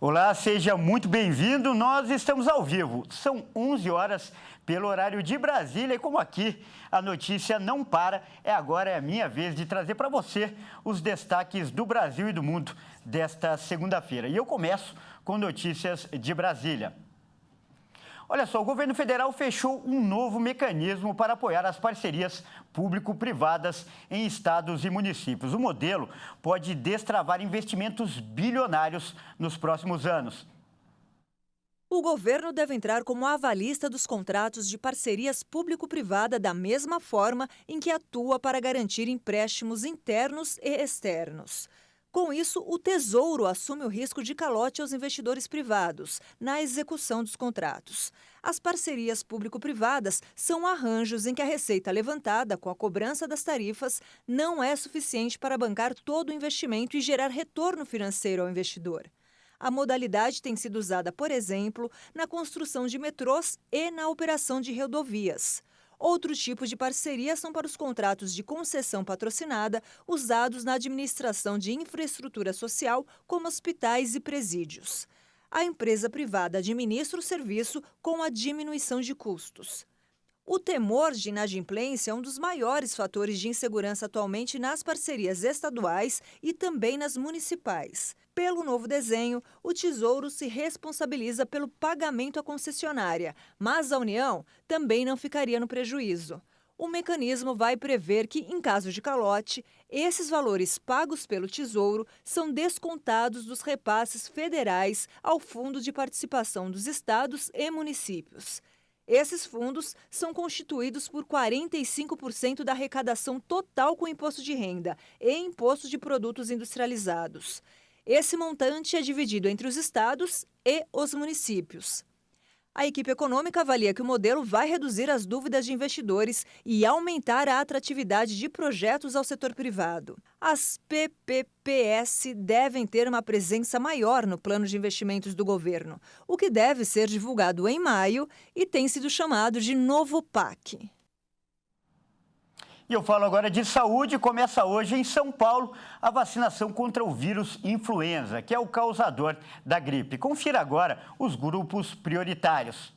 Olá, seja muito bem-vindo. Nós estamos ao vivo. São 11 horas pelo horário de Brasília e como aqui a notícia não para, agora é a minha vez de trazer para você os destaques do Brasil e do mundo desta segunda-feira. E eu começo com notícias de Brasília. Olha só, o governo federal fechou um novo mecanismo para apoiar as parcerias público-privadas em estados e municípios. O modelo pode destravar investimentos bilionários nos próximos anos. O governo deve entrar como avalista dos contratos de parcerias público-privada da mesma forma em que atua para garantir empréstimos internos e externos. Com isso, o Tesouro assume o risco de calote aos investidores privados na execução dos contratos. As parcerias público-privadas são arranjos em que a receita levantada com a cobrança das tarifas não é suficiente para bancar todo o investimento e gerar retorno financeiro ao investidor. A modalidade tem sido usada, por exemplo, na construção de metrôs e na operação de rodovias. Outros tipos de parceria são para os contratos de concessão patrocinada usados na administração de infraestrutura social, como hospitais e presídios. A empresa privada administra o serviço com a diminuição de custos. O temor de inadimplência é um dos maiores fatores de insegurança atualmente nas parcerias estaduais e também nas municipais. Pelo novo desenho, o Tesouro se responsabiliza pelo pagamento à concessionária, mas a União também não ficaria no prejuízo. O mecanismo vai prever que, em caso de calote, esses valores pagos pelo Tesouro são descontados dos repasses federais ao Fundo de Participação dos Estados e Municípios. Esses fundos são constituídos por 45% da arrecadação total com imposto de renda e imposto de produtos industrializados. Esse montante é dividido entre os estados e os municípios. A equipe econômica avalia que o modelo vai reduzir as dúvidas de investidores e aumentar a atratividade de projetos ao setor privado. As PPPs devem ter uma presença maior no plano de investimentos do governo, o que deve ser divulgado em maio e tem sido chamado de novo PAC. E eu falo agora de saúde. Começa hoje em São Paulo a vacinação contra o vírus influenza, que é o causador da gripe. Confira agora os grupos prioritários.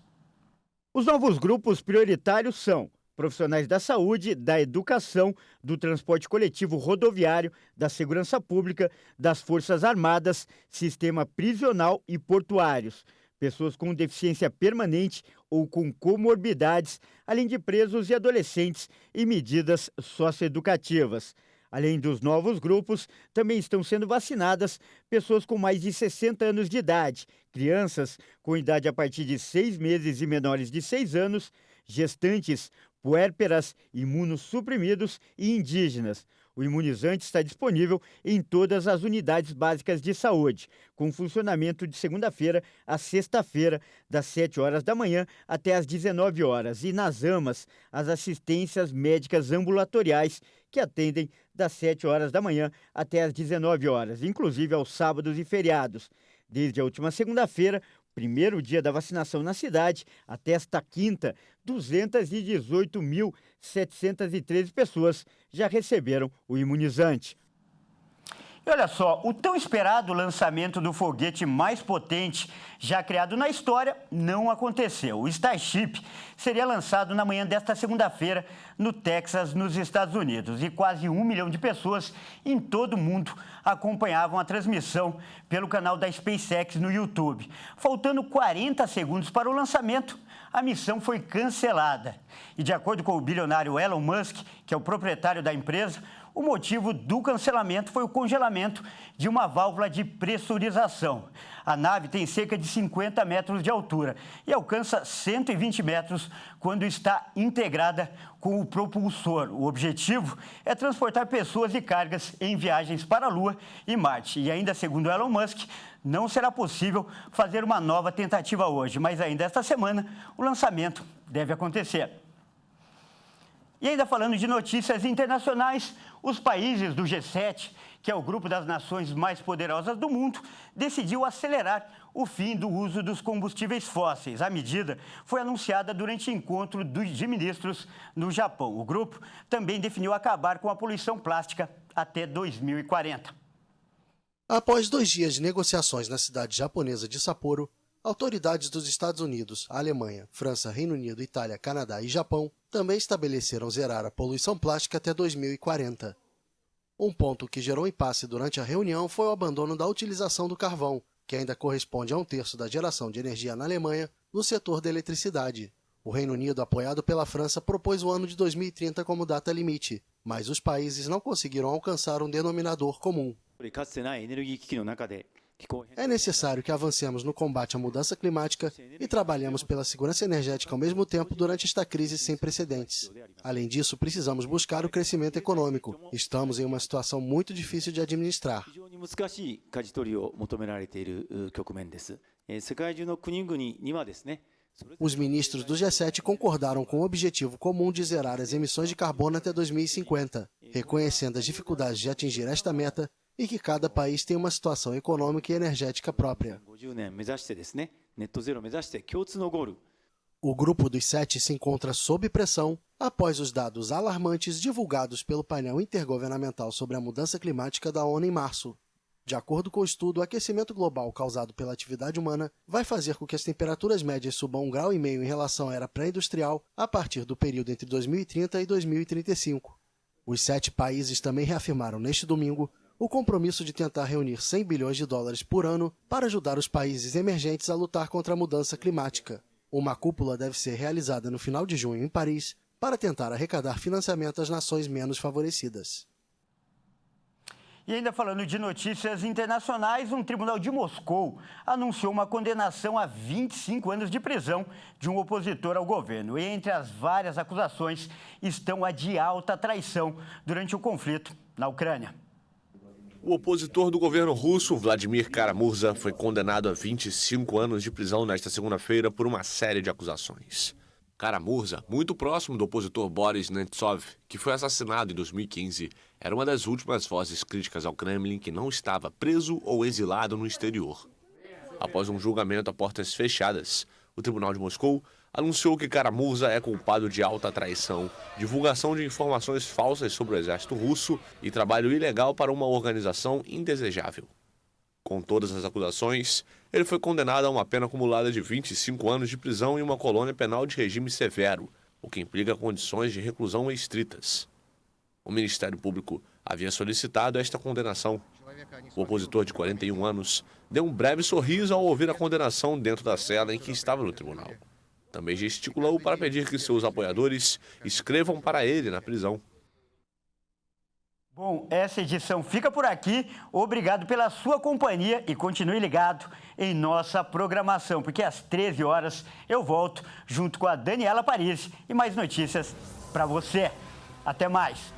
Os novos grupos prioritários são profissionais da saúde, da educação, do transporte coletivo rodoviário, da segurança pública, das Forças Armadas, sistema prisional e portuários, pessoas com deficiência permanente ou com comorbidades, além de presos e adolescentes e medidas socioeducativas. Além dos novos grupos, também estão sendo vacinadas pessoas com mais de 60 anos de idade, crianças com idade a partir de 6 meses e menores de 6 anos, gestantes, puérperas, imunossuprimidos e indígenas. O imunizante está disponível em todas as unidades básicas de saúde, com funcionamento de segunda-feira a sexta-feira, das 7 horas da manhã até as 19 horas. E nas AMAs, as assistências médicas ambulatoriais, que atendem das 7 horas da manhã até as 19 horas, inclusive aos sábados e feriados. Desde a última segunda-feira, primeiro dia da vacinação na cidade, até esta quinta, 218.713 pessoas já receberam o imunizante. E olha só, o tão esperado lançamento do foguete mais potente já criado na história não aconteceu. O Starship seria lançado na manhã desta segunda-feira no Texas, nos Estados Unidos. E quase 1 milhão de pessoas em todo o mundo acompanhavam a transmissão pelo canal da SpaceX no YouTube. Faltando 40 segundos para o lançamento, a missão foi cancelada. E de acordo com o bilionário Elon Musk, que é o proprietário da empresa, o motivo do cancelamento foi o congelamento de uma válvula de pressurização. A nave tem cerca de 50 metros de altura e alcança 120 metros quando está integrada com o propulsor. O objetivo é transportar pessoas e cargas em viagens para a Lua e Marte. E ainda segundo Elon Musk, não será possível fazer uma nova tentativa hoje, mas ainda esta semana o lançamento deve acontecer. E ainda falando de notícias internacionais, os países do G7, que é o grupo das nações mais poderosas do mundo, decidiu acelerar o fim do uso dos combustíveis fósseis. A medida foi anunciada durante o encontro de ministros no Japão. O grupo também definiu acabar com a poluição plástica até 2040. Após 2 dias de negociações na cidade japonesa de Sapporo, autoridades dos Estados Unidos, Alemanha, França, Reino Unido, Itália, Canadá e Japão também estabeleceram zerar a poluição plástica até 2040. Um ponto que gerou impasse durante a reunião foi o abandono da utilização do carvão, que ainda corresponde a 1/3 da geração de energia na Alemanha no setor da eletricidade. O Reino Unido, apoiado pela França, propôs o ano de 2030 como data limite, mas os países não conseguiram alcançar um denominador comum. É necessário que avancemos no combate à mudança climática e trabalhemos pela segurança energética ao mesmo tempo durante esta crise sem precedentes. Além disso, precisamos buscar o crescimento econômico. Estamos em uma situação muito difícil de administrar. Os ministros do G7 concordaram com o objetivo comum de zerar as emissões de carbono até 2050, reconhecendo as dificuldades de atingir esta meta e que cada país tem uma situação econômica e energética própria. O grupo dos 7 se encontra sob pressão após os dados alarmantes divulgados pelo painel intergovernamental sobre a mudança climática da ONU em março. De acordo com o estudo, o aquecimento global causado pela atividade humana vai fazer com que as temperaturas médias subam 1,5 graus em relação à era pré-industrial a partir do período entre 2030 e 2035. Os 7 países também reafirmaram neste domingo o compromisso de tentar reunir 100 bilhões de dólares por ano para ajudar os países emergentes a lutar contra a mudança climática. Uma cúpula deve ser realizada no final de junho em Paris para tentar arrecadar financiamento às nações menos favorecidas. E ainda falando de notícias internacionais, um tribunal de Moscou anunciou uma condenação a 25 anos de prisão de um opositor ao governo. E entre as várias acusações estão a de alta traição durante o conflito na Ucrânia. O opositor do governo russo, Vladimir Kara-Murza, foi condenado a 25 anos de prisão nesta segunda-feira por uma série de acusações. Kara-Murza, muito próximo do opositor Boris Nemtsov, que foi assassinado em 2015, era uma das últimas vozes críticas ao Kremlin que não estava preso ou exilado no exterior. Após um julgamento a portas fechadas, o Tribunal de Moscou anunciou que Kara-Murza é culpado de alta traição, divulgação de informações falsas sobre o exército russo e trabalho ilegal para uma organização indesejável. Com todas as acusações, ele foi condenado a uma pena acumulada de 25 anos de prisão em uma colônia penal de regime severo, o que implica condições de reclusão estritas. O Ministério Público havia solicitado esta condenação. O opositor de 41 anos deu um breve sorriso ao ouvir a condenação dentro da cela em que estava no tribunal. Também gesticulou para pedir que seus apoiadores escrevam para ele na prisão. Bom, essa edição fica por aqui. Obrigado pela sua companhia e continue ligado em nossa programação, porque às 13 horas eu volto junto com a Daniela Paris e mais notícias para você. Até mais!